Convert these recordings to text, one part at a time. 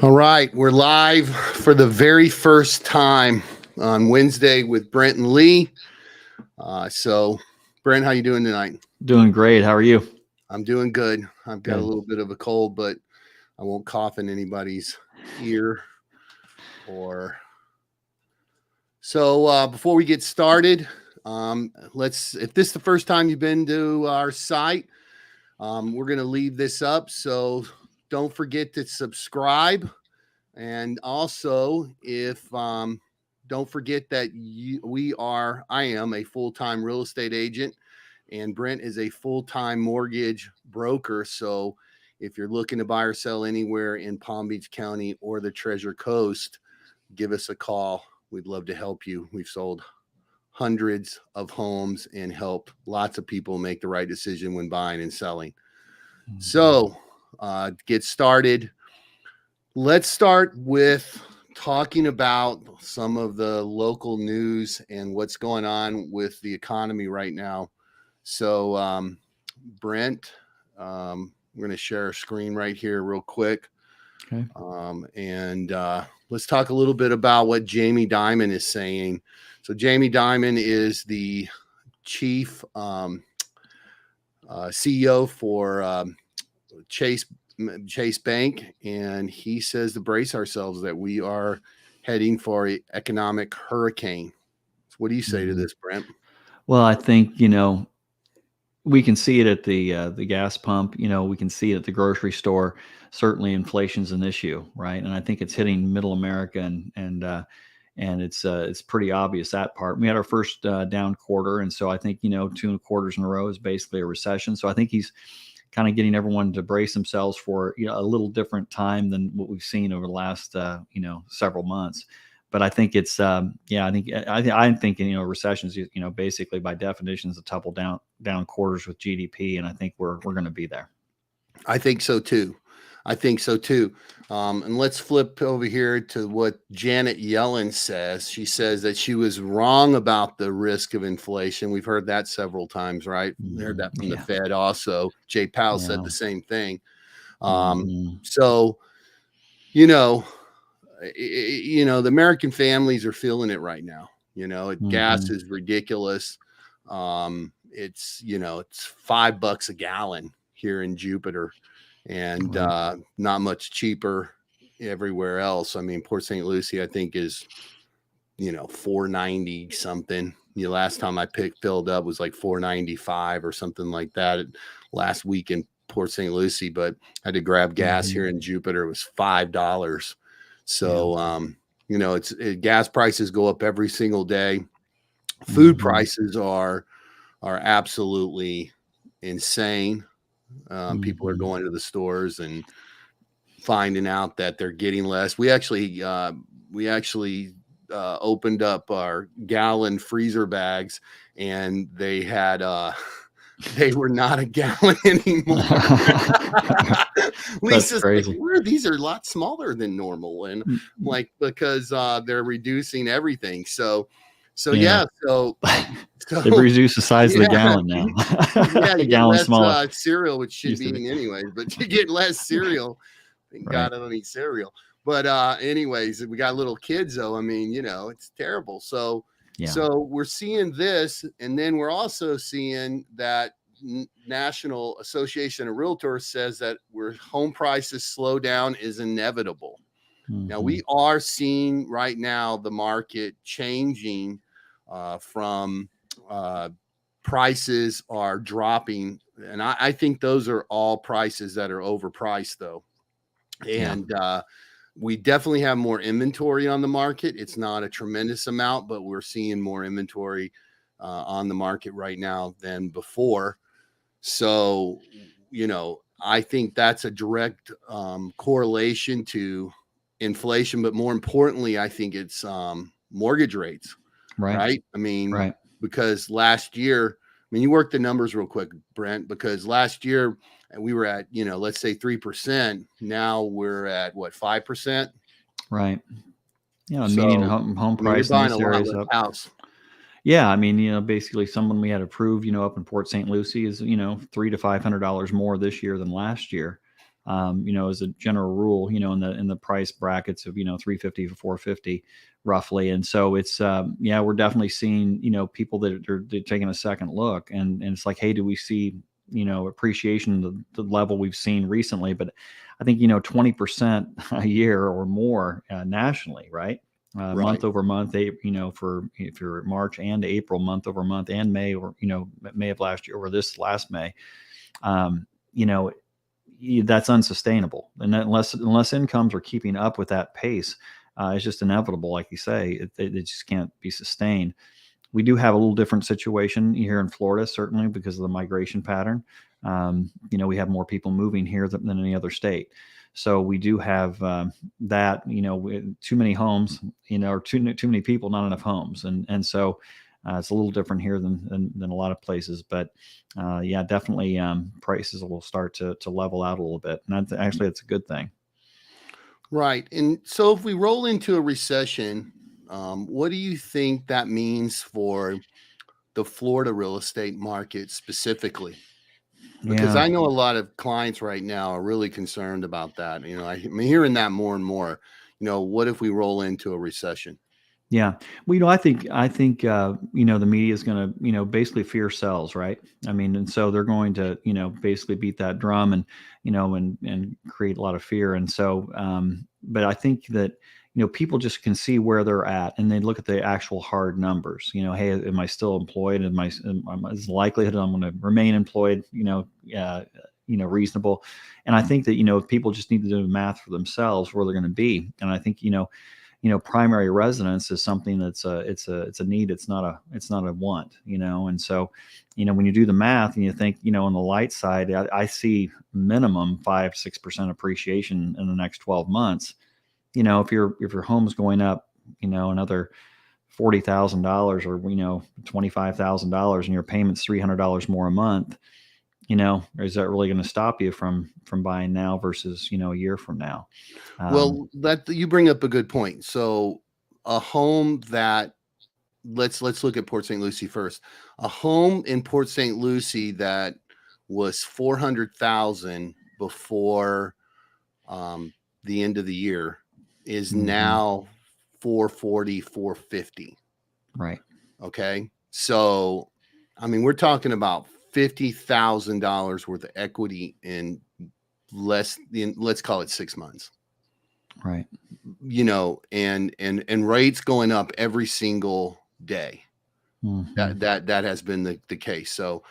All right, we're live for the very first time on Wednesday with Brent and Lee. So, Brent, how you doing tonight? Doing great. How are you? I'm doing good. I've got Good. a little bit of a cold, but I won't cough in anybody's ear. So, before we get started, if this is the first time you've been to our site, we're going to leave this up. So, don't forget to subscribe. And also, don't forget that I am a full-time real estate agent, and Brent is a full-time mortgage broker. So if you're looking to buy or sell anywhere in Palm Beach County or the Treasure Coast, give us a call. We'd love to help you. We've sold hundreds of homes and helped lots of people make the right decision when buying and selling. So get started. Let's start with talking about some of the local news and what's going on with the economy right now. So, Brent, we're going to share our screen right here real quick. Okay. And let's talk a little bit about what Jamie Dimon is saying. So Jamie Dimon is the chief CEO for Chase Bank, and he says to brace ourselves that we are heading for an economic hurricane. So what do you say to this, Brent? Well, I think, we can see it at the gas pump. We can see it at the grocery store. Certainly inflation's an issue, right? And I think it's hitting middle America, and it's pretty obvious, that part. We had our first down quarter, and so I think, 2 quarters in a row is basically a recession. So I think he's kind of getting everyone to brace themselves for a little different time than what we've seen over the last several months. But I think it's I'm thinking recessions basically by definition is a couple down quarters with GDP, and I think we're going to be there. I think so too. And let's flip over here to what Janet Yellen says. She says that she was wrong about the risk of inflation. We've heard that several times, right? We heard that from the Fed also. Jay Powell said the same thing. So, the American families are feeling it right now. Gas is ridiculous. It's $5 a gallon here in Jupiter, and not much cheaper everywhere else. I mean, Port St. Lucie, I think, is $4.90 something. The last time I filled up was like $4.95 or something like that last week in Port St. Lucie, but I had to grab gas here in Jupiter. It was $5. So, gas prices go up every single day. Food prices are absolutely insane. People are going to the stores and finding out that they're getting less. We actually opened up our gallon freezer bags, and they had they were not a gallon anymore. Lisa's like, these are a lot smaller than normal, and like, because they're reducing everything. So they've reduced the size of the gallon now. Yeah, you get less cereal, which should be eating anyway, but you get less cereal. Thank God I don't eat cereal. But anyways, we got little kids though. I mean, it's terrible. So we're seeing this, and then we're also seeing that National Association of Realtors says that where home prices slow down is inevitable. Now we are seeing right now the market changing from prices are dropping, and I think those are all prices that are overpriced though. And we definitely have more inventory on the market. It's not a tremendous amount, but we're seeing more inventory on the market right now than before. So, I think that's a direct correlation to inflation, but more importantly, I think it's mortgage rates, right? I mean, because last year, you work the numbers real quick, Brent, because last year we were at, let's say 3%. Now we're at what, 5%? Right. Median home price in this area is up. House. Yeah, basically someone we had approved, up in Port St. Lucie is, $300 to $500 more this year than last year. as a general rule, in the price brackets of 350 to 450 roughly. And so it's we're definitely seeing people that they're taking a second look, and it's like, hey, do we see appreciation the level we've seen recently? But I think 20% a year or more nationally, right? Month Right. over month, for if you're March and April, month over month, and May, or May of last year, or this last May, um, you know that's unsustainable. And unless incomes are keeping up with that pace, it's just inevitable. Like you say, it just can't be sustained. We do have a little different situation here in Florida, certainly because of the migration pattern. We have more people moving here than any other state. So we do have that, too many homes, or too many people, not enough homes. And so it's a little different here than a lot of places. But definitely prices will start to level out a little bit. And that's a good thing. Right. And so if we roll into a recession, what do you think that means for the Florida real estate market specifically? Because Yeah. I know a lot of clients right now are really concerned about that. I'm hearing that more and more. What if we roll into a recession? Yeah. Well, I think the media is going to, basically fear sells, right? I mean, and so they're going to, basically beat that drum and, and create a lot of fear. And so, but I think that, people just can see where they're at, and they look at the actual hard numbers. Hey, am I still employed? Is the likelihood I'm going to remain employed, reasonable? And I think that, people just need to do the math for themselves where they're going to be. And I think, primary residence is something that's it's a need. It's not a want, and so, when you do the math and you think, on the light side, I see minimum 5-6% appreciation in the next 12 months. If your home's going up, another $40,000 or, $25,000, and your payment's $300 more a month, is that really going to stop you from buying now versus, a year from now? Well, that you bring up a good point. So a home that let's look at Port St. Lucie first. A home in Port St. Lucie that was 400,000 before the end of the year is Mhm. now 440, 450. Right. Okay. So, I mean, we're talking about $50,000 worth of equity in let's call it 6 months. Right. And rates going up every single day. Mhm. That has been the case. So,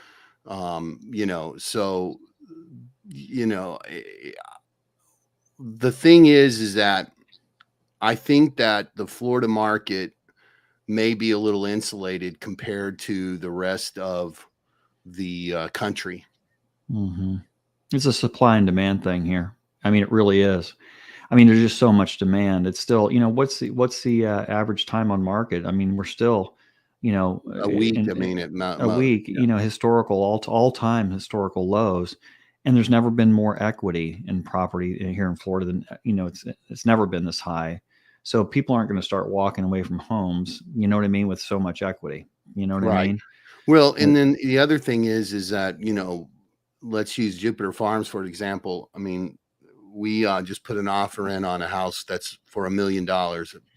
you know, eh, the thing is that I think that the Florida market may be a little insulated compared to the rest of the country. Mhm. It's a supply and demand thing here. I mean, it really is. I mean, there's just so much demand. It's still, what's the average time on market? I mean, we're still, A week, I in mean, a week, yeah. historical all time historical lows, and there's never been more equity in property here in Florida than it's never been this high. So people aren't going to start walking away from homes. You know what I mean? With so much equity, you know what I Right. mean? Well, Uh, and then the other thing is that, let's use Jupiter Farms for example. I mean, we just put an offer in on a house that's for $1 million.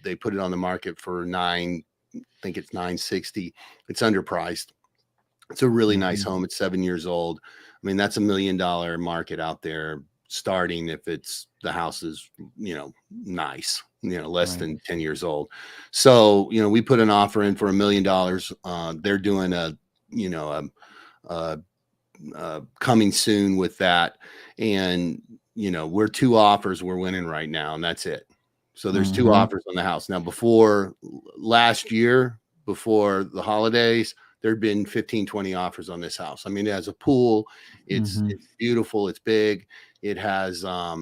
They put it on the market for I think it's 960. It's underpriced. It's a really nice mhm. home. It's 7 years old. I mean, that's $1 million market out there starting if the house is, nice, less Right. than 10 years old. So, we put an offer in for $1 million. They're doing you know, coming soon with that. And, we're two offers we're winning right now, and that's it. So there's two Mhm. offers on the house. Now, before last year, before the holidays, there'd been 15, 20 offers on this house. I mean, it has a pool. Mhm. It's beautiful. It's big. It has, a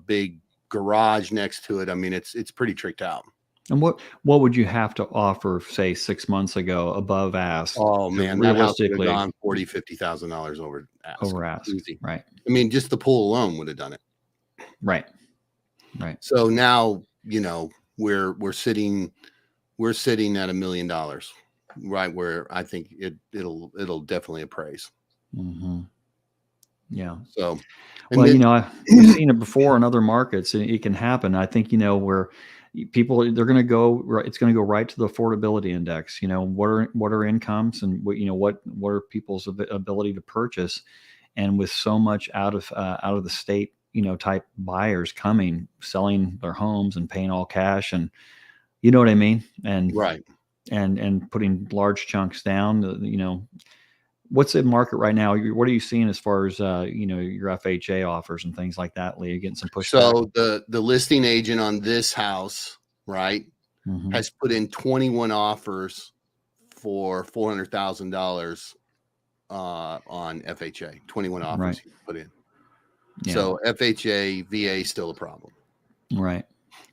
big garage next to it. I mean, it's pretty tricked out. And what would you have to offer, say, 6 months ago above ask Oh to man, that house would have realistically gone 40, $50,000 over over asking. ask? Easy. Right. I mean, just the pool alone would have done it. Right. Right. So now, we're sitting at $1 million, right where I think it'll definitely appraise. Hmm. Yeah. So, and Well, then we've seen it before in other markets. It can happen. I think, where people, it's going to go right to the affordability index. What are incomes, and what are people's ability to purchase. And with so much out of the state, type buyers coming, selling their homes and paying all cash, and you know what I mean? right. And putting large chunks down, what's the market right now? What are you seeing as far as your FHA offers and things like that, Lee? Are you getting some pushback? So the listing agent on this house, right, Mm-hmm. has put in 21 offers for $400,000 on FHA. 21 offers Right. he put in. Yeah. So FHA, VA still a problem. Right.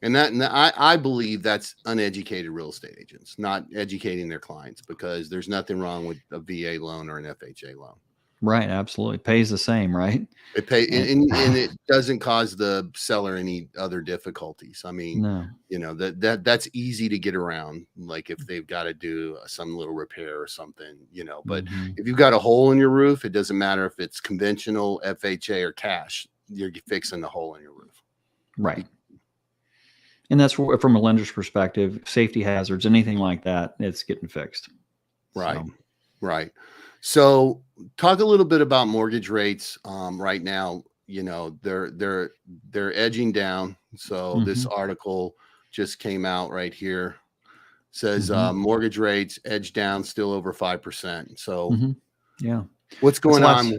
And I believe that's uneducated real estate agents not educating their clients, because there's nothing wrong with a VA loan or an FHA loan. Right. Absolutely. Pays the same, right? It pay And and it doesn't cause the seller any other difficulties. I mean, no. that's easy to get around. Like if they've got to do some little repair or something, but Mm-hmm. if you've got a hole in your roof, it doesn't matter if it's conventional, FHA, or cash, you're fixing the hole in your roof. Right. And that's from a lender's perspective, safety hazards, anything like that, it's getting fixed. Right. So. Right. So talk a little bit about mortgage rates. Right now, they're edging down. So this article just came out right here. Says mortgage rates edge down, still over 5%. So yeah, what's going on?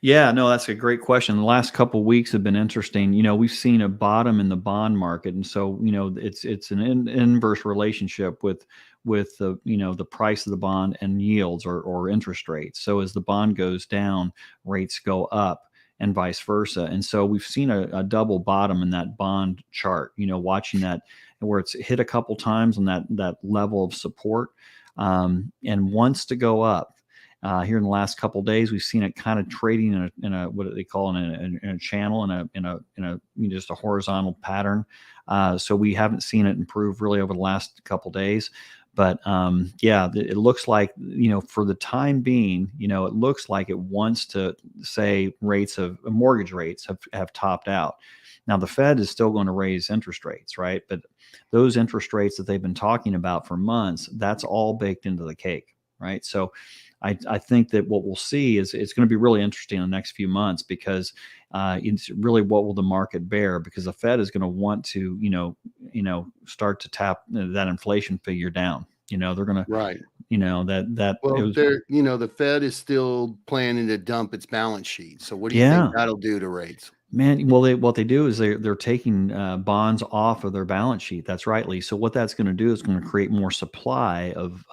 Yeah, no, that's a great question. The last couple of weeks have been interesting. We've seen a bottom in the bond market, and so it's an inverse relationship with the price of the bond and yields or interest rates. So as the bond goes down, rates go up, and vice versa. And so we've seen a double bottom in that bond chart. Watching that where it's hit a couple times on that level of support, and wants to go up. Here in the last couple of days, we've seen it kind of trading in a what they call in a channel, in a just a horizontal pattern. So we haven't seen it improve really over the last couple of days. But it looks like for the time being, it looks like it wants to say mortgage rates have topped out. Now the Fed is still going to raise interest rates, right? But those interest rates that they've been talking about for months, that's all baked into the cake, right? So I think that what we'll see is it's going to be really interesting in the next few months, because it's really what will the market bear, because the Fed is going to want to, start to tap that inflation figure down. They're going to, Right. The Fed is still planning to dump its balance sheet. So what do you think that'll do to rates? Man, well, what they do is they're taking bonds off of their balance sheet. That's right, Lee. So what that's going to do is going to create more supply of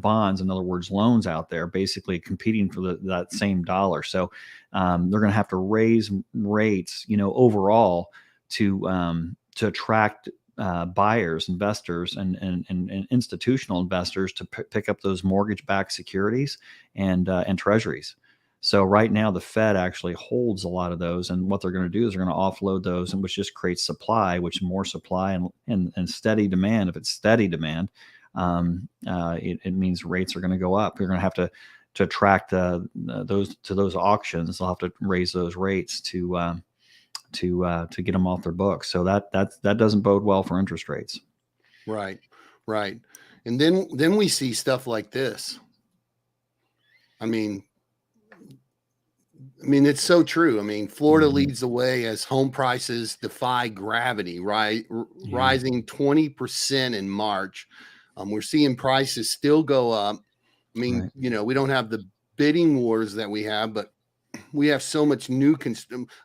bonds, in other words, loans out there, basically competing for that same dollar. So they're going to have to raise rates, overall to attract buyers, investors, and institutional investors to pick up those mortgage-backed securities and treasuries. So right now, the Fed actually holds a lot of those, and what they're going to do is they're going to offload those, and which just creates supply, which more supply and steady demand. If it's steady demand, it means rates are going to go up. You're going to have to attract those to those auctions. They'll have to raise those rates to get them off their books. So that doesn't bode well for interest rates. Right. And then we see stuff like this. I mean, it's so true. I mean, Florida leads the way as home prices defy gravity, right? Rising 20% in March. We're seeing prices still go up. I mean, we don't have the bidding wars that we have, but we have so much new,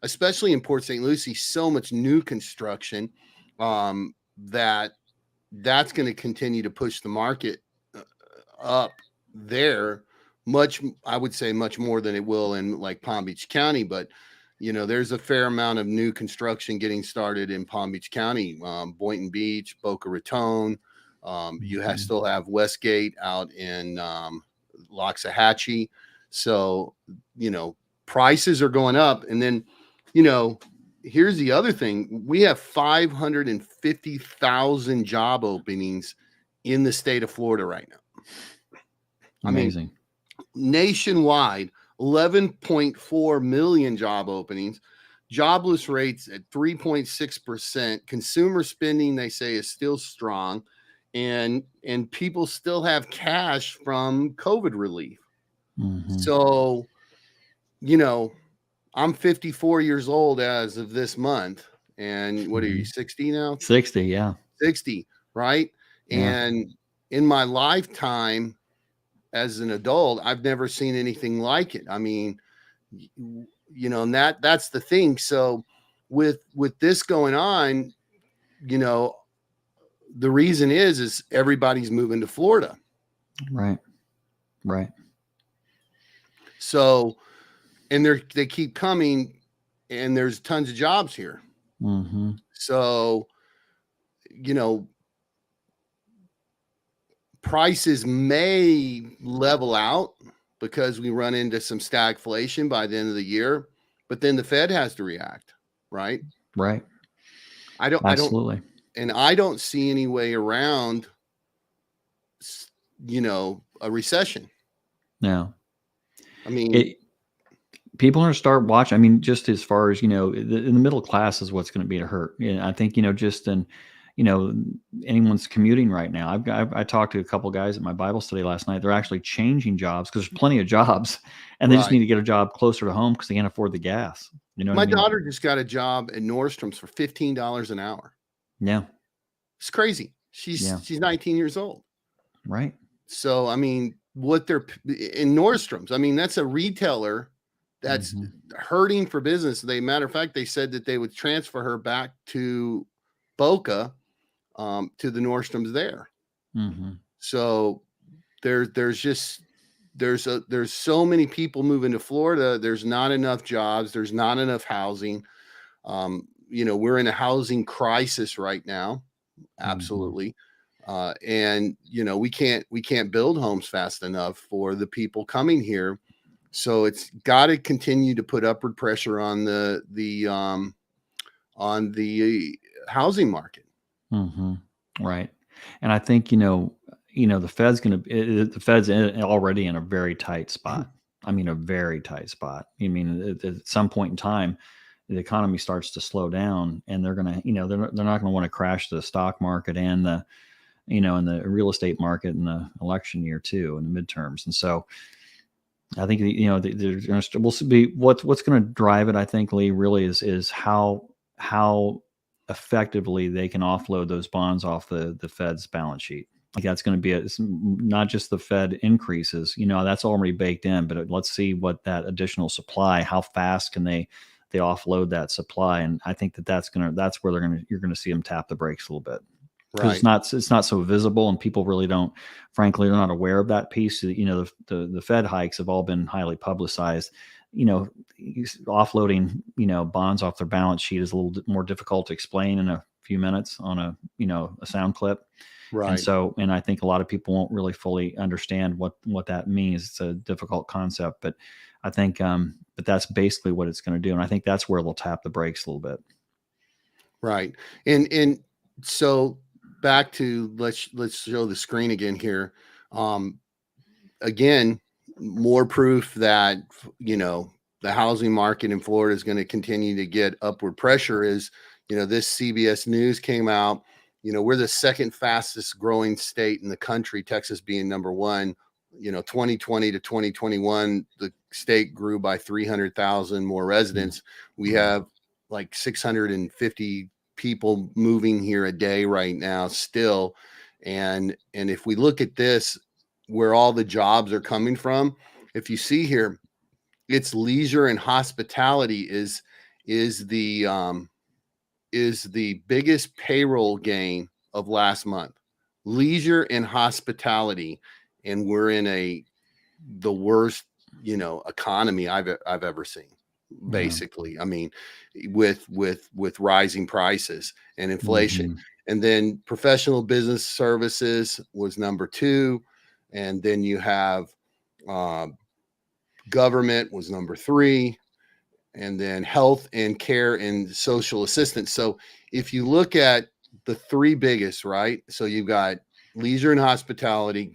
especially in Port St. Lucie, so much new construction that's going to continue to push the market up there. I would say much more than it will in like Palm Beach County, but there's a fair amount of new construction getting started in Palm Beach County, Boynton Beach, Boca Raton. You still have Westgate out in Loxahatchee. So, prices are going up. And then, here's the other thing. We have 550,000 job openings in the state of Florida right now. Amazing. I mean, nationwide, 11.4 million job openings, jobless rates at 3.6%. Consumer spending, they say, is still strong, and people still have cash from COVID relief. So, I'm 54 years old as of this month. And what are you, 60 now? 60, yeah. 60, right? Yeah. And in my lifetime as an adult, I've never seen anything like it. I mean, and that's the thing. So with this going on, the reason is everybody's moving to Florida. Right. So, and they keep coming, and there's tons of jobs here. So, prices may level out because we run into some stagflation by the end of the year, but then the Fed has to react, right? Right. Absolutely. I don't see any way around, a recession. No. I mean, people are going to start watching. I mean, just as far as, in the middle class is what's going to be hurt. I think, just in, anyone's commuting right now. I talked to a couple guys at my Bible study last night. They're actually changing jobs because there's plenty of jobs, and they just need to get a job closer to home because they can't afford the gas. My daughter just got a job at Nordstrom's for $15 an hour. Yeah. It's crazy. She's 19 years old. Right. So, I mean, what they're in Nordstrom's, I mean, that's a retailer that's hurting for business. Matter of fact, they said that they would transfer her back to Boca, to the Nordstrom's there. So there's so many people moving to Florida. There's not enough jobs. There's not enough housing. We're in a housing crisis right now. Absolutely. And we can't build homes fast enough for the people coming here. So it's got to continue to put upward pressure on the housing market. Right. And I think, the Fed's already in a very tight spot. I mean, a very tight spot. I mean, at some point in time, the economy starts to slow down, and they're going to, they're not going to want to crash the stock market and the, and the real estate market in the election year too, in the midterms. And so I think, there's going to, we'll see what's going to drive it. I think, Lee, really is how effectively they can offload those bonds off the Fed's balance sheet. Like that's going to be it's not just the Fed increases, that's already baked in, but let's see what that additional supply, how fast can they offload that supply. And I think that's where you're going to see them tap the brakes a little bit. Right. It's not so visible, and people really don't, frankly, they're not aware of that piece. The Fed hikes have all been highly publicized. Offloading, bonds off their balance sheet is a little more difficult to explain in a few minutes on a sound clip. Right. And I think a lot of people won't really fully understand what that means. It's a difficult concept, but I think, but that's basically what it's going to do. And I think that's where they'll tap the brakes a little bit. Right. And so back to, let's show the screen again here. Again, more proof that, the housing market in Florida is going to continue to get upward pressure is, this CBS News came out. We're the second fastest growing state in the country, Texas being number one. 2020 to 2021, the state grew by 300,000 more residents. We have like 650 people moving here a day right now still. And if we look at this, where all the jobs are coming from, if you see here, it's leisure and hospitality is the biggest payroll gain of last month. Leisure and hospitality, and we're in the worst economy I've ever seen. Basically, I mean, with rising prices and inflation. And then professional business services was number 2, and then you have government was number 3, and then health and care and social assistance. So if you look at the 3 biggest, right? So you've got leisure and hospitality,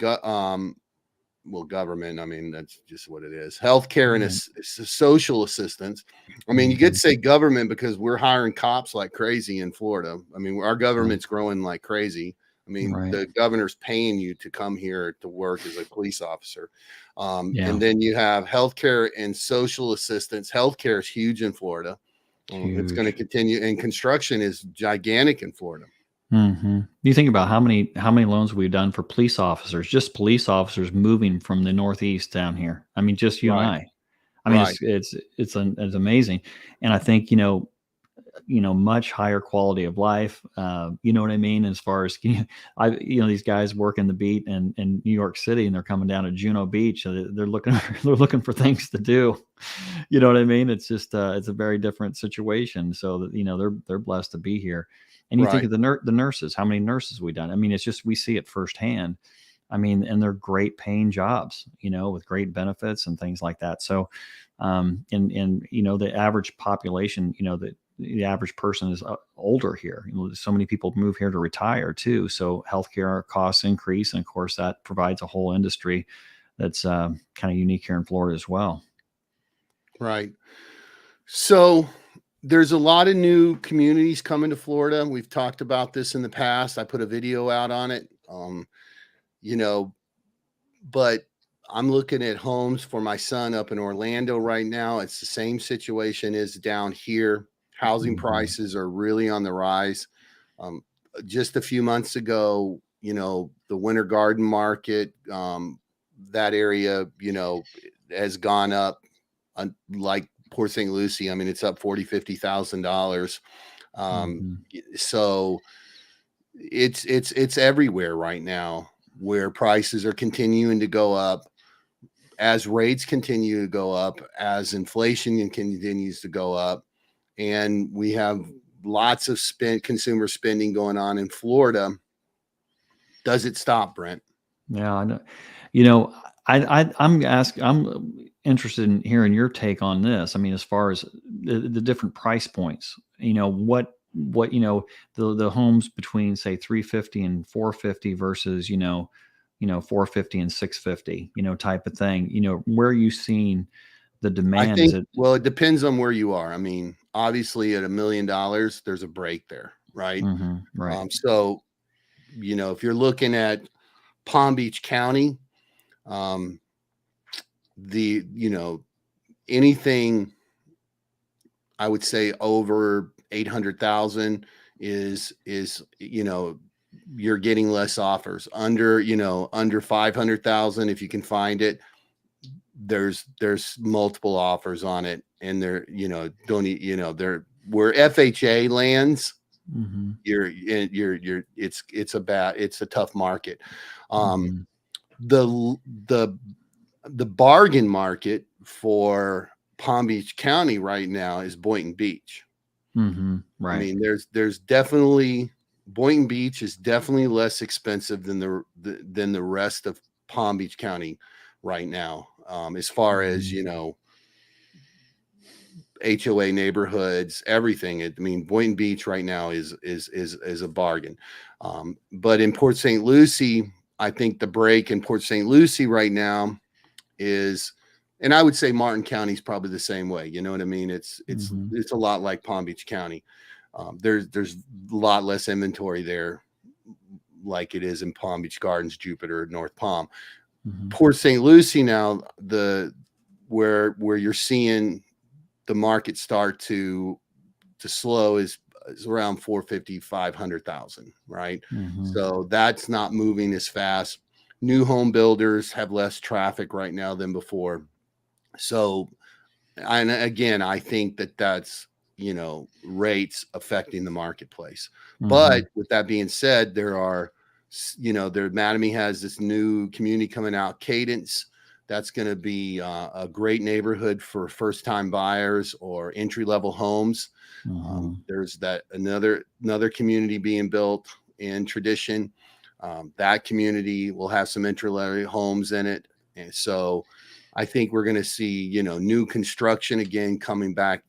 well, government. I mean, that's just what it is. Healthcare and Right. social assistance. I mean, you could say government because we're hiring cops like crazy in Florida. I mean, our government's growing like crazy. I mean, Right. the governor's paying you to come here to work as a police officer. Yeah. And then you have healthcare and social assistance. Healthcare is huge in Florida. It's going to Huge. continue, and construction is gigantic in Florida. You think about how many loans we've done for police officers, just police officers moving from the Northeast down here. I mean, just you and Right. I. I mean, Right. it's amazing, and I think much higher quality of life. You know what I mean? As far as these guys work in the beat in New York City, and they're coming down to Juno Beach. They're looking they're looking for things to do. You know what I mean? It's just it's a very different situation. So that they're blessed to be here. And you think Right. of the nurses. How many nurses we done? I mean, it's just we see it firsthand. I mean, and they're great paying jobs, with great benefits and things like that. So, and the average population, the average person is older here. So many people move here to retire too. So healthcare costs increase, and of course that provides a whole industry that's kind of unique here in Florida as well. Right. So there's a lot of new communities coming to Florida. We've talked about this in the past. I put a video out on it. But I'm looking at homes for my son up in Orlando right now. It's the same situation as down here. Housing prices are really on the rise. Just a few months ago, the Winter Garden Market, that area, has gone up like Port St. Lucie. I mean, it's up $40,000-$50,000. So it's everywhere right now, where prices are continuing to go up as rates continue to go up, as inflation continues to go up, and we have lots of consumer spending going on in Florida. Does it stop, Brent? Yeah, I know. I'm interested in hearing your take on this. I mean, as far as the different price points, what the homes between say 350 and 450 versus 450 and 650, type of thing. Where are you seeing the I demand? think, well, it depends on where you are. I mean, obviously at $1 million, there's a break there, right? Right. So, if you're looking at Palm Beach County, anything I would say over 800,000 is you're getting less offers. Under 500,000, if you can find it, there's multiple offers on it, and they're they're where FHA lands. It's a tough market. The bargain market for Palm Beach County right now is Boynton Beach. Right. I mean, there's definitely Boynton Beach is definitely less expensive than the rest of Palm Beach County right now. As far as HOA neighborhoods, everything. I mean, Boynton Beach right now is a bargain. But in Port St. Lucie, I think the break in Port St. Lucie right now is, and I would say Martin County is probably the same way. You know what I mean? It's a lot like Palm Beach County. There's a lot less inventory there, like it is in Palm Beach Gardens, Jupiter, North Palm. Port St. Lucie now, where you're seeing the market start to slow is around 450, 500,000, right? So that's not moving as fast. New home builders have less traffic right now than before. So, and again, I think that's, rates affecting the marketplace. But with that being said, Mattamy has this new community coming out, Cadence. That's going to be a great neighborhood for first-time buyers or entry-level homes. There's another community being built in Tradition. That community will have some entry-level homes in it, and so I think we're going to see new construction again coming back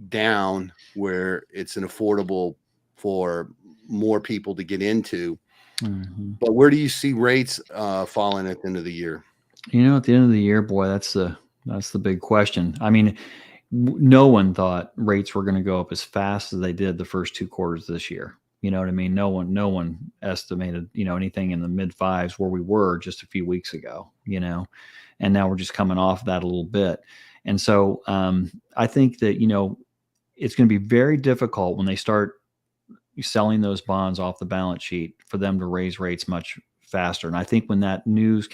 down where it's an affordable for more people to get into. But where do you see rates falling at the end of the year? At the end of the year, boy, that's the big question. I mean, no one thought rates were going to go up as fast as they did the first 2 quarters this year. You know what I mean? No one estimated, anything in the mid fives where we were just a few weeks ago, and now we're just coming off that a little bit. And so I think that, it's going to be very difficult when they start selling those bonds off the balance sheet for them to raise rates much faster. And I think when that news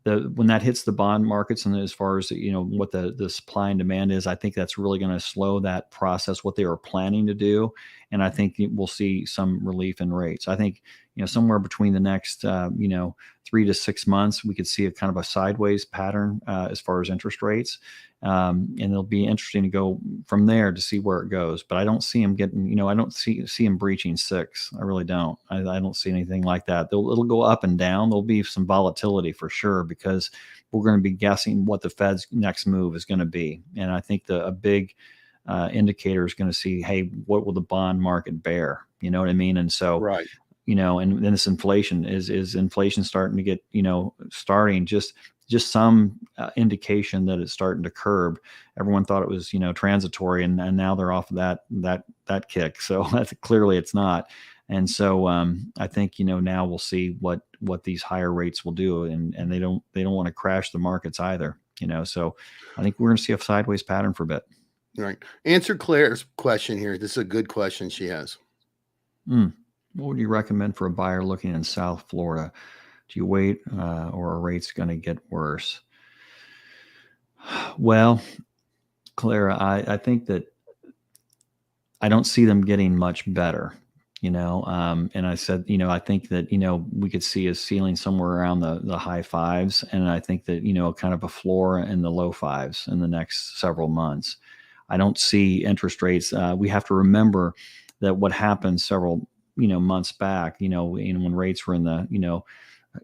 when that hits the bond markets, and as far as what the supply and demand is, I think that's really going to slow that process, what they were planning to do. And I think we'll see some relief in rates. I think somewhere between the next 3 to 6 months, we could see a kind of a sideways pattern as far as interest rates. And it'll be interesting to go from there to see where it goes. But I don't see him getting, I don't see him breaching 6. I really don't. I don't see anything like that. It'll go up and down. There'll be some volatility for sure, because we're going to be guessing what the Fed's next move is going to be. And I think a big indicator is going to see, hey, what will the bond market bear? You know what I mean? And so, Right. And then this inflation is inflation starting to get, starting just some indication that it's starting to curb. Everyone thought it was, transitory, and now they're off of that kick. So clearly it's not. And so I think, now we'll see what these higher rates will do, and they don't want to crash the markets either, so I think we're going to see a sideways pattern for a bit. Right. Answer Claire's question here. This is a good question she has. What would you recommend for a buyer looking in South Florida? Do you wait or are rates going to get worse? Well, Clara, I think that I don't see them getting much better, and I said, I think that, we could see a ceiling somewhere around the high 5s. And I think that, kind of a floor in the low 5s in the next several months. I don't see interest rates. We have to remember that what happened several, months back, when rates were in the,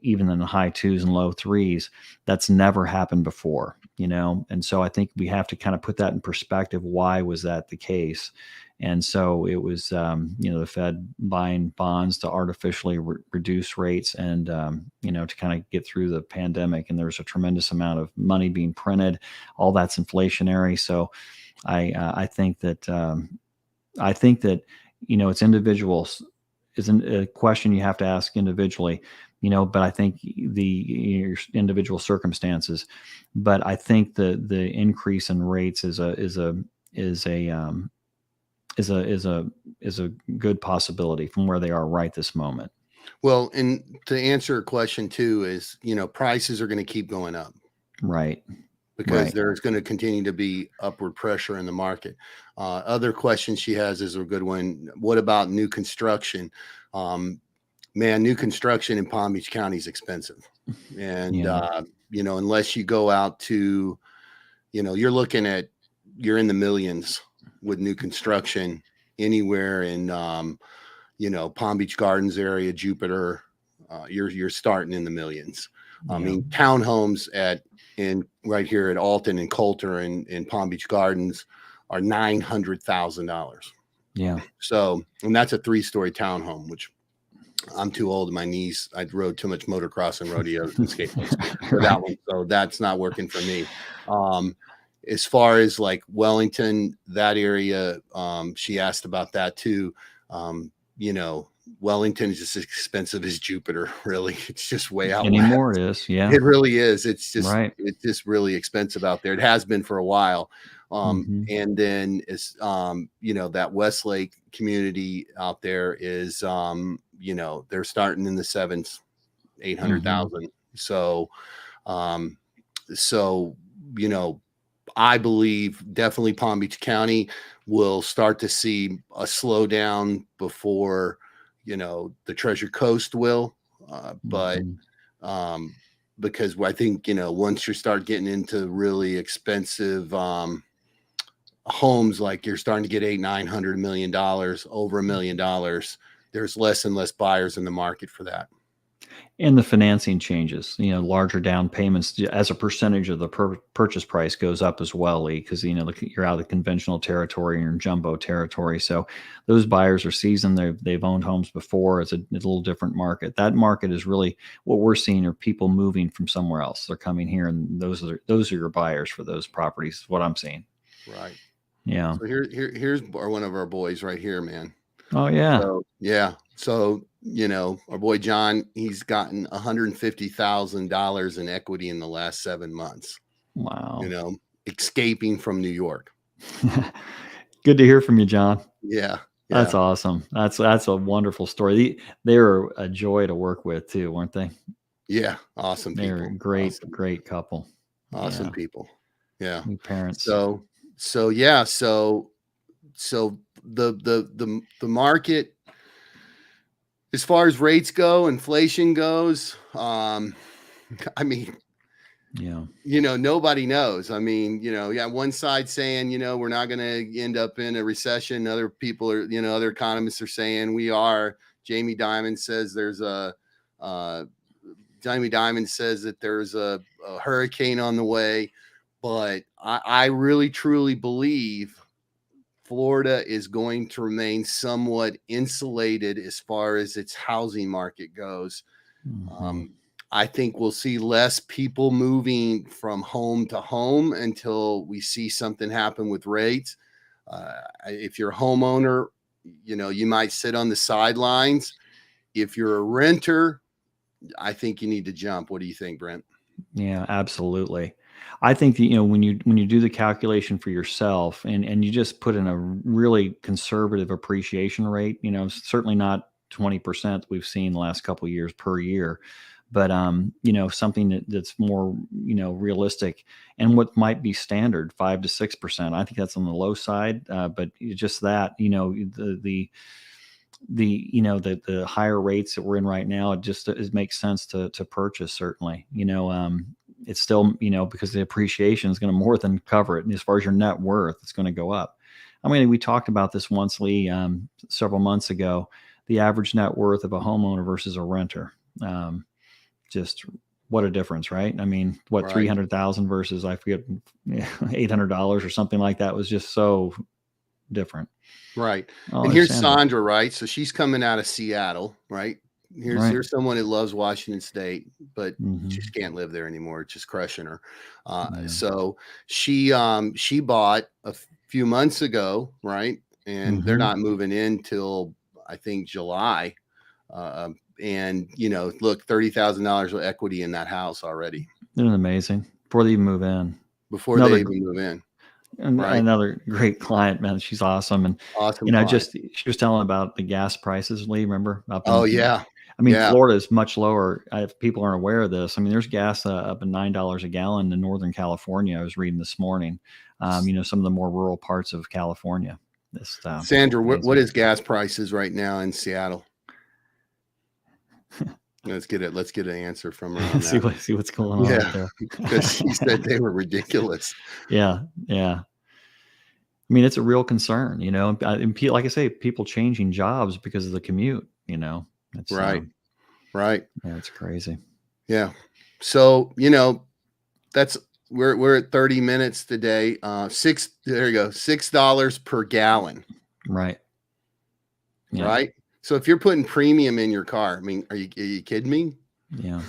even in the high 2s and low 3s, that's never happened before, and so I think we have to kind of put that in perspective. Why was that the case? And so it was, the Fed buying bonds to artificially reduce rates and, to kind of get through the pandemic. And there's a tremendous amount of money being printed. All that's inflationary. So I think that it's individuals. Isn't a question you have to ask individually, but I think your individual circumstances. But I think the increase in rates is a good possibility from where they are right this moment. Well, and to answer a question too is, prices are going to keep going up. Right. Because there's going to continue to be upward pressure in the market. Other question she has is a good one. What about new construction? New construction in Palm Beach County is expensive. And, unless you go out to, you're in the millions with new construction anywhere in, Palm Beach Gardens area, Jupiter, you're starting in the millions. I mean, townhomes right here at Alton and Coulter and Palm Beach Gardens are $900,000. Yeah. So, and that's a 3-story townhome, which I'm too old. My knees, I rode too much motocross and rodeos and skateboards for that one. So that's not working for me. As far as like Wellington, that area, she asked about that too. Wellington is just as expensive as Jupiter. Really, it's just way out anymore. It is, yeah. It really is. It's just right. It's just really expensive out there. It has been for a while. And then it's that Westlake community out there is they're starting in the 7s, 800,000. So I believe definitely Palm Beach County will start to see a slowdown before the Treasure Coast will, but because I think once you start getting into really expensive homes, like you're starting to get $800-900 million, over $1 million, there's less and less buyers in the market for that. And the financing changes, larger down payments as a percentage of the purchase price goes up as well, Lee, because, you're out of the conventional territory and you're in jumbo territory. So those buyers are seasoned. They've owned homes before. It's a little different market. That market is really what we're seeing are people moving from somewhere else. They're coming here, and those are your buyers for those properties, is what I'm seeing. Right. Yeah. So here's one of our boys right here, man. Oh, yeah. So, yeah. So, our boy John, he's gotten $150,000 in equity in the last 7 months. Wow. Escaping from New York. Good to hear from you, John. Yeah. That's awesome. That's a wonderful story. They were a joy to work with too, weren't they? Yeah. Awesome people. They're great, awesome. Great couple. Awesome people. Yeah. We parents. So yeah. So the market, as far as rates go, inflation goes, I mean, nobody knows. I mean, one side saying, we're not going to end up in a recession. Other people are, other economists are saying we are. Jamie Dimon says that there's a hurricane on the way. But I really, truly believe Florida is going to remain somewhat insulated as far as its housing market goes. Mm-hmm. I think we'll see less people moving from home to home until we see something happen with rates. If you're a homeowner, you might sit on the sidelines. If you're a renter, I think you need to jump. What do you think, Brent? Yeah, absolutely. I think that, when you do the calculation for yourself and you just put in a really conservative appreciation rate, certainly not 20% we've seen the last couple of years per year, but something that's more, realistic and what might be standard 5 to 6%. I think that's on the low side. But just that, the higher rates that we're in right now, it makes sense to purchase, certainly. It's still, because the appreciation is going to more than cover it. And as far as your net worth, it's going to go up. I mean, we talked about this once, Lee, several months ago, the average net worth of a homeowner versus a renter. Just what a difference, right? I mean, what, right. 300,000 versus, I forget, $800 or something like that was just so different. Right. And here's Sandra, right? So she's coming out of Seattle, right? Here's someone that loves Washington State, but she just can't live there anymore. It's just crushing her. So she bought a few months ago, right? And they're not moving in till I think July. And look, $30,000 of equity in that house already. Isn't it amazing? Before they even move in. They even move in. And right. Another great client, man. She's awesome. And awesome. She was telling about the gas prices, Lee, remember? Yeah. I mean, Florida is much lower. If people aren't aware of this, I mean, there's gas up at $9 a gallon in Northern California. I was reading this morning, some of the more rural parts of California. Sandra, what is gas prices right now in Seattle? Let's get an answer from her on that. see what's going on there. Because she said they were ridiculous. Yeah. I mean, it's a real concern, and like I say, people changing jobs because of the commute, It's, right. Yeah, it's crazy. Yeah. So, that's we're at 30 minutes today. There you go. $6 per gallon. Right. Yeah. Right. So if you're putting premium in your car, I mean, are you kidding me? Yeah.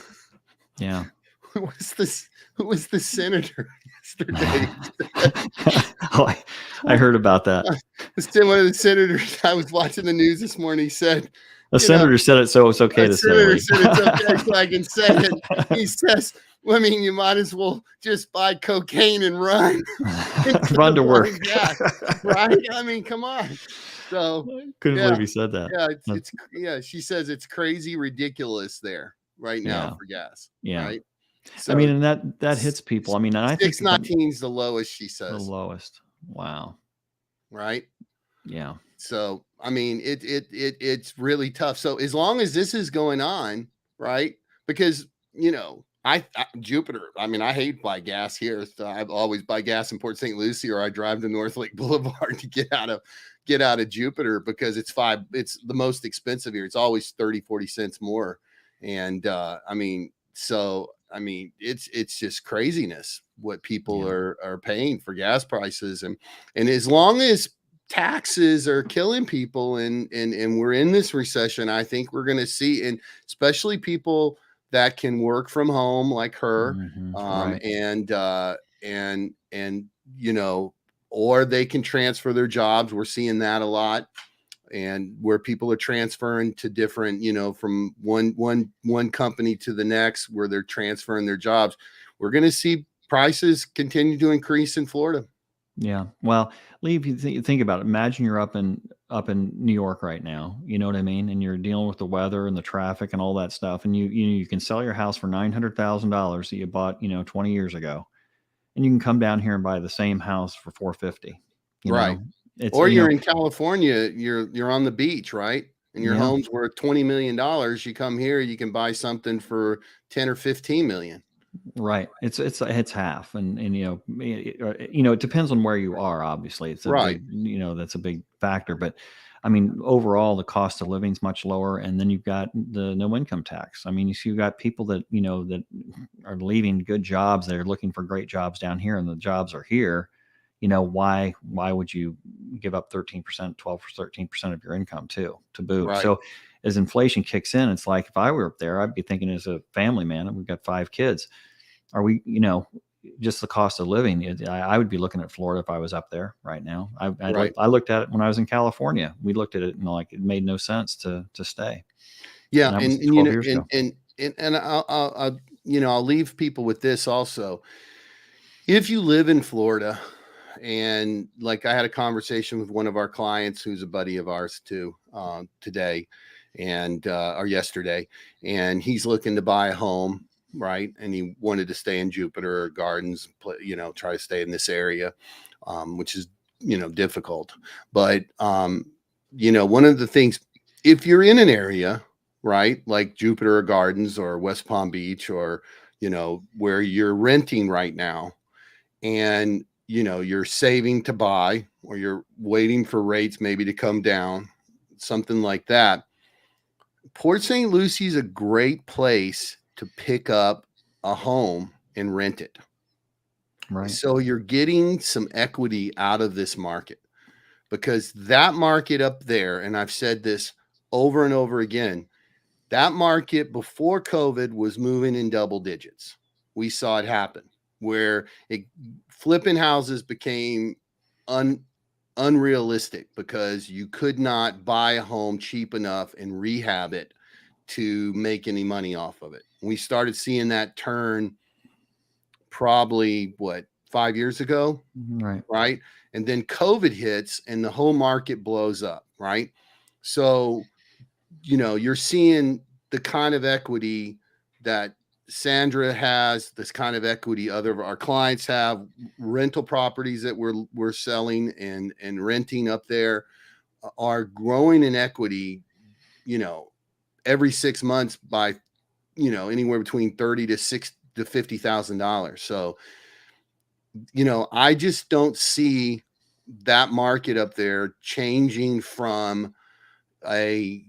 Who was the senator yesterday? I heard about that. One of the senators, I was watching the news this morning. He said, a senator said it, so it's okay to say. The senator said it's okay, so I can say it. He says, well, I mean, you might as well just buy cocaine and run. Run to work. Right? I mean, come on. So couldn't believe he said that. Yeah, she says it's crazy ridiculous there right now for gas. Yeah. Right. So, I mean, and that hits people. I mean, I think 6.19 is the lowest, she says. The lowest. Wow. Right. Yeah. So I mean, it's really tough. So as long as this is going on, right? Because Jupiter. I mean, I hate buy gas here. So I always buy gas in Port St. Lucie, or I drive to North Lake Boulevard to get out of Jupiter because it's the most expensive here. It's always 30-40 cents more. And I mean, so I mean, it's just craziness what people Yeah. are paying for gas prices, and as long as taxes are killing people, and we're in this recession, I think we're going to see, and especially people that can work from home like her, Right. and you know, or they can transfer their jobs. We're seeing that a lot, and where people are transferring to different, you know, from one company to the next, where they're transferring their jobs. We're going to see prices continue to increase in Florida. Yeah. Well, Lee, if you think about it, imagine you're up in New York right now. You know what I mean? And you're dealing with the weather and the traffic and all that stuff. And you can sell your house for $900,000 that you bought 20 years ago, and you can come down here and buy the same house for 450. You Right. know, it's Or you're in California, you're on the beach, right? And your yeah. home's worth $20 million. You come here, you can buy something for 10 or 15 million. Right. It's half, and it depends on where you are. Obviously, it's a Right. big that's a big factor. But I mean, overall, the cost of living is much lower, and then you've got the no income tax. I mean, you've got people that that are leaving good jobs. They're looking for great jobs down here, and the jobs are here. Why would you give up 13%, 12 or 13% of your income to boot? Right. So as inflation kicks in, it's like if I were up there, I'd be thinking as a family man, and we've got 5 kids. Are we, just the cost of living? I would be looking at Florida if I was up there right now. Right. I looked at it when I was in California. We looked at it and like it made no sense to stay. Yeah. And that was And you 12 know, years ago. and I'll leave people with this also. If you live in Florida, and like I had a conversation with one of our clients who's a buddy of ours too, today, and or yesterday, and he's looking to buy a home, right? And he wanted to stay in Jupiter Gardens, try to stay in this area, which is difficult. But one of the things, if you're in an area, right, like Jupiter Gardens or West Palm Beach, or where you're renting right now, and you're saving to buy, or you're waiting for rates maybe to come down, something like that, Port St. Lucie is a great place to pick up a home and rent it. Right. So you're getting some equity out of this market, because that market up there, and I've said this over and over again, that market before COVID was moving in double digits. We saw it happen where flipping houses became unrealistic, because you could not buy a home cheap enough and rehab it to make any money off of it. We started seeing that turn probably 5 years ago, Right. right? And then COVID hits and the whole market blows up, right? So you're seeing the kind of equity that Sandra has, this kind of equity other of our clients have, rental properties that we're selling and renting up there are growing in equity, every 6 months by, anywhere between 30 to $50,000. So, I just don't see that market up there changing from a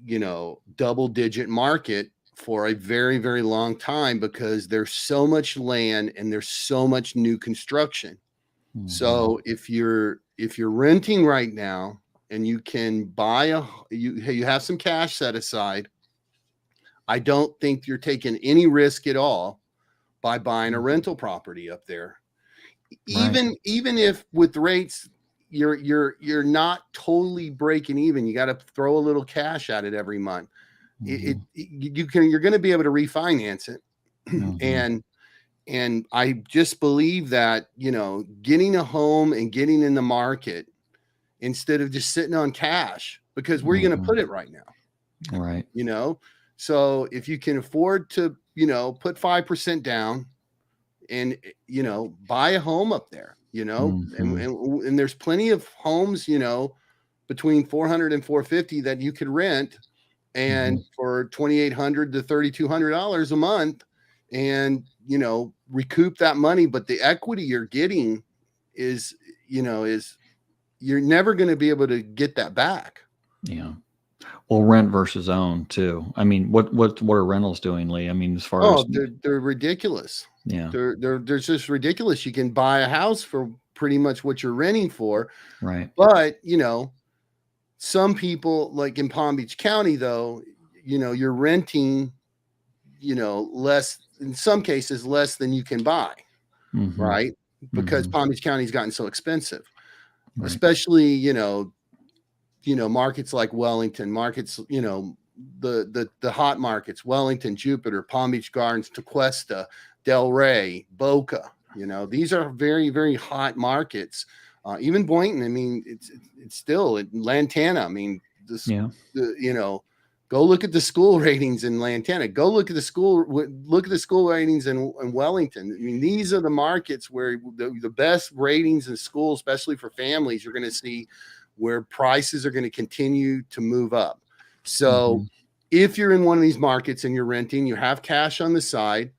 double digit market for a very, very long time, because there's so much land and there's so much new construction. So if you're renting right now, and you can buy you have some cash set aside, I don't think you're taking any risk at all by buying a rental property up there. Right. Even if with rates you're not totally breaking even, you got to throw a little cash at it every month. You're going to be able to refinance it. And I just believe that getting a home and getting in the market instead of just sitting on cash, because where are you going to put it right now? Right. So if you can afford to put 5% down and buy a home up there, and there's plenty of homes between 400 and 450 that you could rent, and for $2,800 to $3,200 a month, and recoup that money. But the equity you're getting is you're never going to be able to get that back. Yeah. Well, rent versus own too. I mean, what are rentals doing, Lee? I mean, as far as Oh, they're ridiculous. yeah, They're just ridiculous. You can buy a house for pretty much what you're renting for, right. but some people like in Palm Beach County, though, you're renting, less in some cases less than you can buy, Mm-hmm. right? Because Mm-hmm. Palm Beach County's gotten so expensive, Right. especially markets like Wellington, markets, the hot markets, Wellington, Jupiter, Palm Beach Gardens, Tequesta, Delray, Boca. These are very, very hot markets. Even Boynton, I mean, it's still Lantana. I mean, Yeah. go look at the school ratings in Lantana. Go look at the school ratings in Wellington. I mean, these are the markets where the best ratings in school, especially for families, you're going to see where prices are going to continue to move up. So Mm-hmm. if you're in one of these markets and you're renting, you have cash on the side,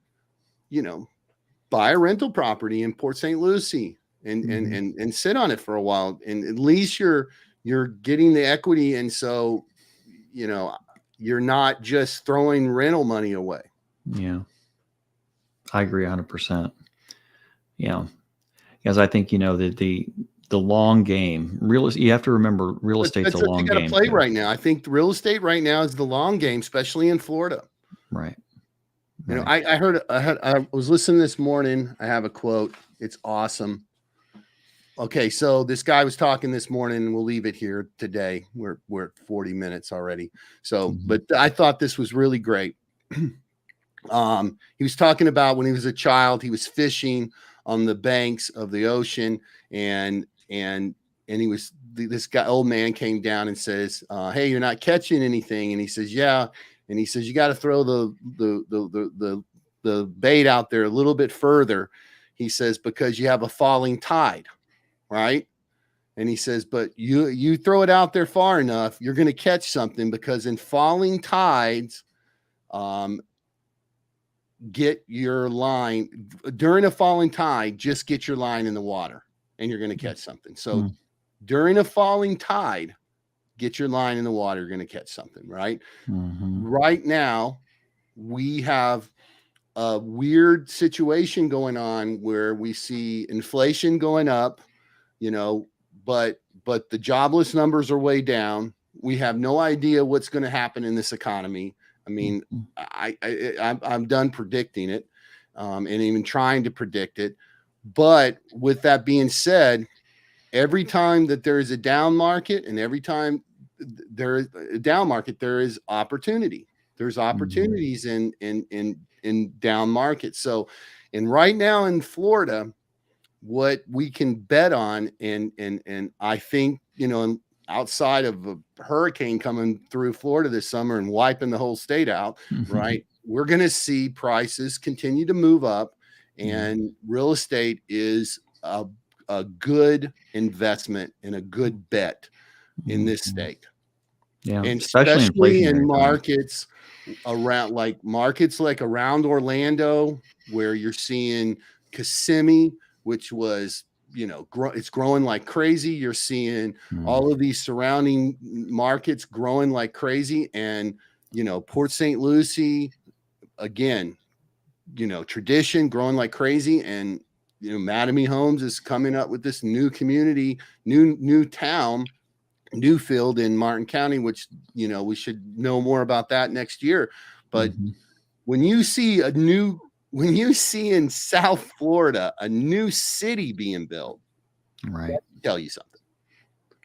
buy a rental property in Port St. Lucie and Mm-hmm. and sit on it for a while. And at least you're getting the equity. And so, you're not just throwing rental money away. Yeah. I agree 100%. Yeah. Because I think, the long game, you have to remember real But estate's a that's what you long got to game play too. right now. I think real estate right now is the long game, especially in Florida. Right. Right. I was listening this morning. I have a quote. It's awesome. Okay, so this guy was talking this morning, and we'll leave it here today. We're at 40 minutes already. So, Mm-hmm. but I thought this was really great. He was talking about when he was a child, he was fishing on the banks of the ocean, and this old man came down and says, "Hey, you're not catching anything." And he says, "Yeah." And he says, "You got to throw the bait out there a little bit further." He says, "Because you have a falling tide, right?" And he says, "But you throw it out there far enough, you're going to catch something, because in falling tides, get your line during a falling tide, just get your line in the water and you're going to catch something." So Mm-hmm. during a falling tide, get your line in the water, you're going to catch something, right? Mm-hmm. Right now, we have a weird situation going on where we see inflation going up, but the jobless numbers are way down. We have no idea what's going to happen in this economy. I mean, I'm done predicting it, and even trying to predict it. But with that being said, every time that there is a down market, and every time there is a down market, there is opportunity. There's opportunities in down markets. So, and right now in Florida, what we can bet on, and I think, outside of a hurricane coming through Florida this summer and wiping the whole state out, Mm-hmm. right? We're going to see prices continue to move up, and real estate is a good investment and a good bet in this Mm-hmm. state. Yeah. And Especially especially in inflationary times. markets like around Orlando, where you're seeing Kissimmee, which was, it's growing like crazy. You're seeing all of these surrounding markets growing like crazy. And, Port St. Lucie, again, tradition growing like crazy. And, Mattamy Homes is coming up with this new community, new town, Newfield in Martin County, which, we should know more about that next year. But Mm-hmm. when you see in South Florida a new city being built, Right. I'll tell you something,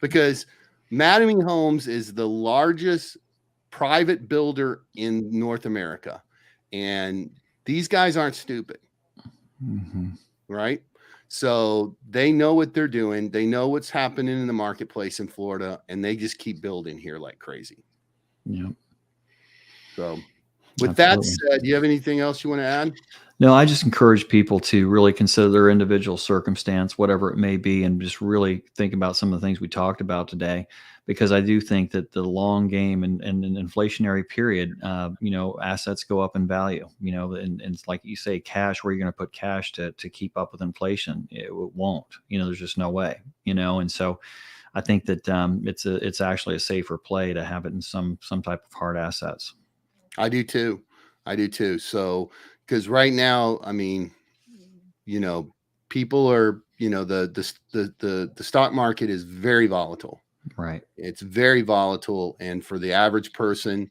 because Mattamy Homes is the largest private builder in North America, and these guys aren't stupid, Mm-hmm. right? So they know what they're doing. They know what's happening in the marketplace in Florida, and they just keep building here like crazy. Yeah. So with that Absolutely. said, do you have anything else you want to add? No, I just encourage people to really consider their individual circumstance, whatever it may be, and just really think about some of the things we talked about today, because I do think that the long game and an inflationary period, assets go up in value, and it's like you say, cash, where you're going to put cash to keep up with inflation, it won't, there's just no way, and so I think that it's actually a safer play to have it in some type of hard assets. I do too. So, because right now, I mean, people are, the stock market is very volatile. Right. It's very volatile, and for the average person,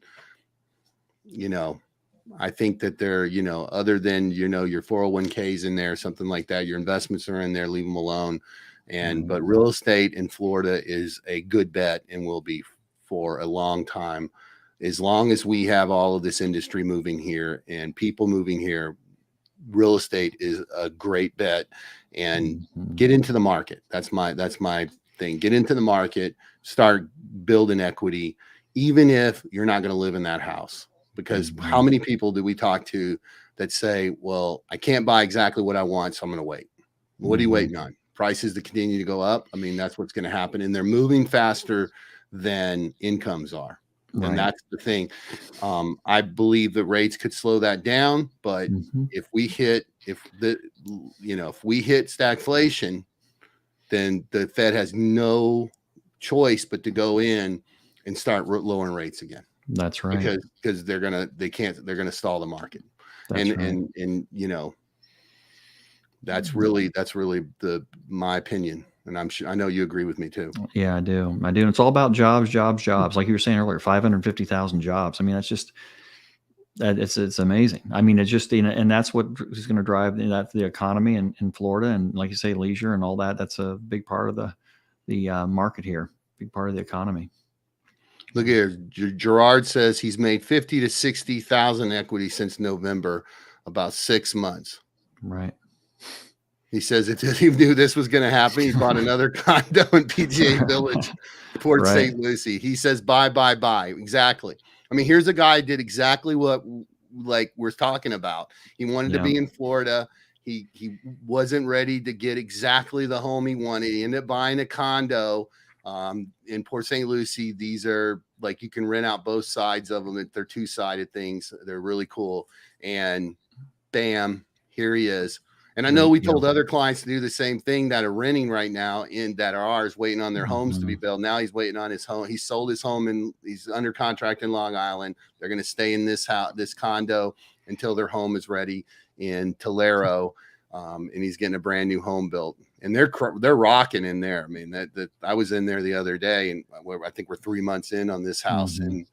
I think that they're, other than, your 401ks in there, something like that, your investments are in there, leave them alone. But real estate in Florida is a good bet and will be for a long time. As long as we have all of this industry moving here and people moving here, real estate is a great bet. And get into the market. That's my thing. Get into the market, start building equity, even if you're not going to live in that house. Because how many people do we talk to that say, well, I can't buy exactly what I want, so I'm going to wait. What are you waiting on? Prices to continue to go up? I mean, that's what's going to happen. And they're moving faster than incomes are. Right. And that's the thing. I believe the rates could slow that down. But if we hit stagflation, then the Fed has no choice but to go in and start lowering rates again. That's right. Because they're gonna stall the market. That's that's really my opinion. And I know you agree with me too. Yeah, I do. And it's all about jobs. Like you were saying earlier, 550,000 jobs. I mean, it's amazing. I mean, it's just, and that's what is going to drive the economy in Florida. And like you say, leisure and all that, that's a big part of the market here, big part of the economy. Look here, Gerard says he's made 50 to 60,000 equity since November, about 6 months. Right. He says if he knew this was going to happen, he bought another condo in PGA Village, Port St. Lucie. He says buy. Exactly. I mean, here's a guy who did exactly what we're talking about. He wanted to be in Florida. He wasn't ready to get exactly the home he wanted. He ended up buying a condo in Port St. Lucie. These are you can rent out both sides of them. They're two-sided things. They're really cool. And bam, here he is. And I know we told other clients to do the same thing that are renting right now that are ours, waiting on their homes to be built. Now he's waiting on his home. He sold his home and he's under contract in Long Island. They're going to stay in this house, this condo, until their home is ready in Tulare. And he's getting a brand new home built. And they're rocking in there. I mean, that I was in there the other day, and I think we're 3 months in on this house, and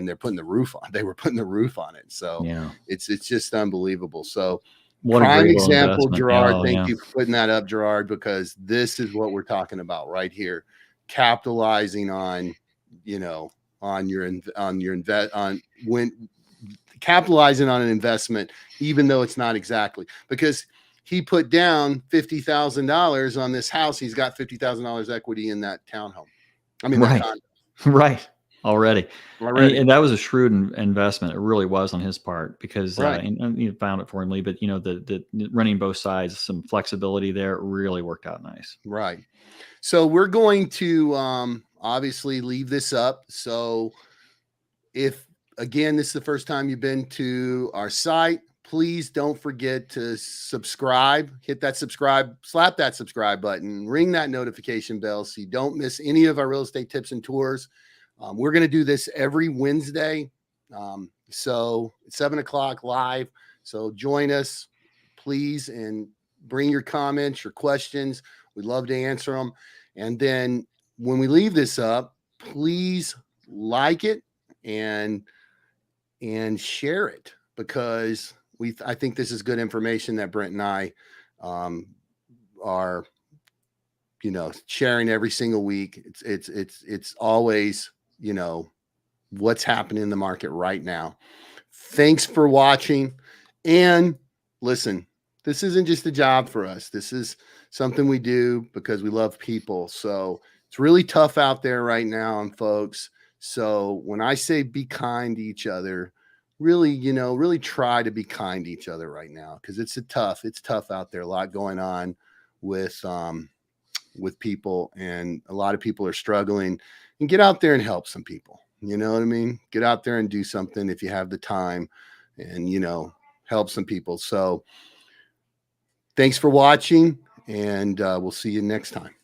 they're putting the roof on. They were putting the roof on it, so it's just unbelievable. So, what prime example, Gerard. Thank you for putting that up, Gerard, because this is what we're talking about right here, capitalizing on capitalizing on an investment, even though it's not exactly, because he put down $50,000 on this house. He's got $50,000 equity in that townhome. I mean, that condo. Right. Already. And that was a shrewd investment. It really was on his part, because and you found it for him, Lee. But the running both sides, some flexibility there, really worked out nice. Right. So we're going to obviously leave this up. So if again this is the first time you've been to our site, please don't forget to subscribe. Hit that subscribe, slap that subscribe button, ring that notification bell so you don't miss any of our real estate tips and tours. We're going to do this every Wednesday. So it's 7 o'clock live. So join us, please, and bring your comments, your questions. We'd love to answer them. And then when we leave this up, please like it and share it, because I think this is good information that Brent and I are sharing every single week. It's always what's happening in the market right now. Thanks for watching. And listen, this isn't just a job for us. This is something we do because we love people. So it's really tough out there right now, and folks. So when I say be kind to each other, really try to be kind to each other right now, because it's tough out there. A lot going on with people, and a lot of people are struggling. And get out there and help some people. You know what I mean? Get out there and do something if you have the time, and help some people. So thanks for watching, and we'll see you next time.